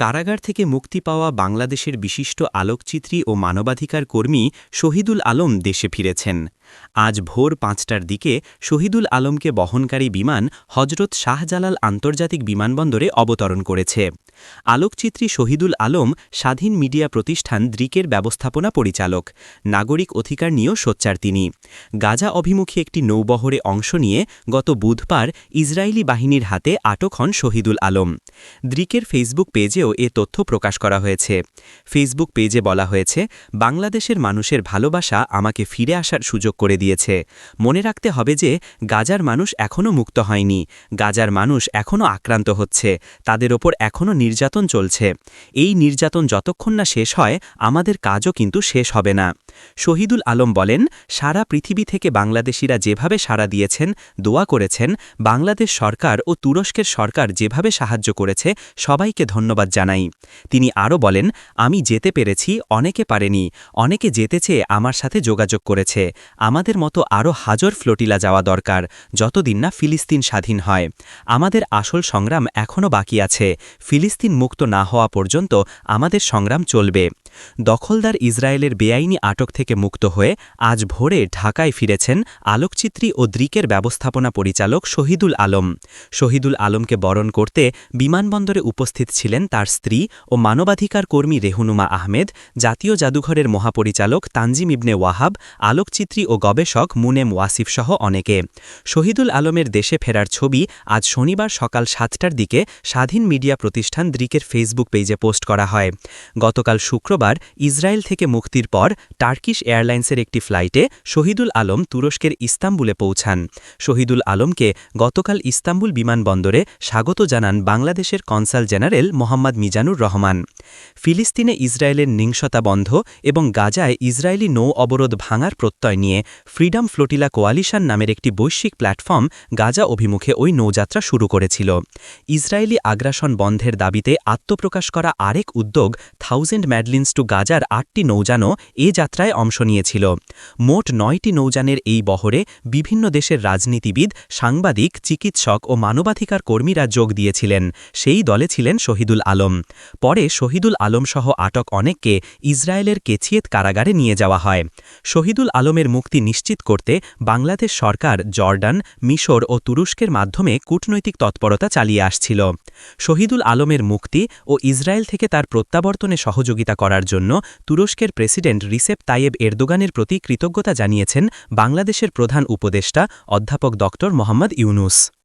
কারাগার থেকে মুক্তি পাওয়া বাংলাদেশের বিশিষ্ট আলোকচিত্রী ও মানবাধিকার কর্মী শহীদুল আলম দেশে ফিরেছেন। আজ ভোর ৫টার দিকে শহীদুল আলমকে বহনকারী বিমান হজরত শাহজালাল আন্তর্জাতিক বিমানবন্দরে অবতরণ করেছে। আলোকচিত্রী শহীদুল আলম স্বাধীন মিডিয়া প্রতিষ্ঠান দ্রিকের ব্যবস্থাপনা পরিচালক। নাগরিক অধিকার নিয়েও সোচ্চার তিনি। গাজা অভিমুখী একটি নৌবহরে অংশ নিয়ে গত বুধবার ইসরায়েলি বাহিনীর হাতে আটক হন শহীদুল আলম। দ্রিকের ফেসবুক পেজেও এ তথ্য প্রকাশ করা হয়েছে। ফেসবুক পেজে বলা হয়েছে, বাংলাদেশের মানুষের ভালোবাসা আমাকে ফিরে আসার সুযোগ করে দিয়েছে। মনে রাখতে হবে যে গাজার মানুষ এখনও মুক্ত হয়নি। গাজার মানুষ এখনও আক্রান্ত হচ্ছে, তাদের ওপর এখনও নির্যাতন চলছে। এই নির্যাতন যতক্ষণ না শেষ হয় আমাদের কাজও কিন্তু শেষ হবে না। শহীদুল আলম বলেন, সারা পৃথিবী থেকে বাংলাদেশিরা যেভাবে সাড়া দিয়েছেন, দোয়া করেছেন, বাংলাদেশ সরকার ও তুরস্কের সরকার যেভাবে সাহায্য করেছে, সবাইকে ধন্যবাদ জানাই। তিনি আরও বলেন, আমি যেতে পেরেছি, অনেকে পারেনি, অনেকে যেতে চেয়ে আমার সাথে যোগাযোগ করেছে। আমাদের মতো আরও হাজার ফ্লোটিলা যাওয়া দরকার, যতদিন না ফিলিস্তিন স্বাধীন হয়। আমাদের আসল সংগ্রাম এখনও বাকি আছে। ফিলিস্তিন মুক্ত না হওয়া পর্যন্ত আমাদের সংগ্রাম চলবে। দখলদার ইসরায়েলের বেআইনি আটক থেকে মুক্ত হয়ে আজ ভোরে ঢাকায় ফিরেছেন আলোকচিত্রী ও দ্রিকের ব্যবস্থাপনা পরিচালক শহীদুল আলম। শহীদুল আলমকে বরণ করতে বিমানবন্দরে উপস্থিত ছিলেন তার স্ত্রী ও মানবাধিকার কর্মী রেহুনুমা আহমেদ, জাতীয় জাদুঘরের মহাপরিচালক তানজিম ইবনে ওয়াহাব, আলোকচিত্রী ও গবেষক মুনেম ওয়াসিফ সহ অনেকে। শহীদুল আলমের দেশে ফেরার ছবি আজ শনিবার সকাল ৭টার দিকে স্বাধীন মিডিয়া প্রতিষ্ঠান দ্রিকের ফেসবুক পেজে পোস্ট করা হয়। গতকাল শুক্রবার ইসরায়েল থেকে মুক্তির পর টার্কিশ এয়ারলাইন্সের একটি ফ্লাইটে শহীদুল আলম তুরস্কের ইস্তাম্বুলে পৌঁছান। শহীদুল আলমকে গতকাল ইস্তাম্বুল বিমানবন্দরে স্বাগত জানান বাংলাদেশের কনসাল জেনারেল মোহাম্মদ মিজানুর রহমান। ফিলিস্তিনে ইসরায়েলের নৃশংসতা বন্ধ এবং গাজায় ইসরায়েলি নৌ অবরোধ ভাঙার প্রত্যয় নিয়ে ফ্রিডম ফ্লোটিলা কোয়ালিশন নামের একটি বৈশ্বিক প্ল্যাটফর্ম গাজা অভিমুখে ওই নৌযাত্রা শুরু করেছিল। ইসরায়েলি আগ্রাসন বন্ধের দাবিতে আত্মপ্রকাশ করা আরেক উদ্যোগ থাউজেন্ড ম্যাডলিনস টু গাজার ৮টি নৌযানও এ যাত্রায় অংশ নিয়েছিল। মোট ৯টি নৌযানের এই বহরে বিভিন্ন দেশের রাজনীতিবিদ, সাংবাদিক, চিকিৎসক ও মানবাধিকার কর্মীরা যোগ দিয়েছিলেন। সেই দলে ছিলেন শহীদুল আলম। পরে শহীদুল আলমসহ আটক অনেককে ইসরায়েলের কেছিয়েত কারাগারে নিয়ে যাওয়া হয়। শহীদুল আলমের মুক্তি নিশ্চিত করতে বাংলাদেশ সরকার জর্ডান, মিশর ও তুরস্কের মাধ্যমে কূটনৈতিক তৎপরতা চালিয়ে আসছিল। শহীদুল আলমের মুক্তি ও ইসরায়েল থেকে তার প্রত্যাবর্তনে সহযোগিতা করার জন্য তুরস্কের প্রেসিডেন্ট রিসেপ তাইয়েব এরদোগানের প্রতি কৃতজ্ঞতা জানিয়েছেন বাংলাদেশের প্রধান উপদেষ্টা অধ্যাপক ড. মোহাম্মদ ইউনুস।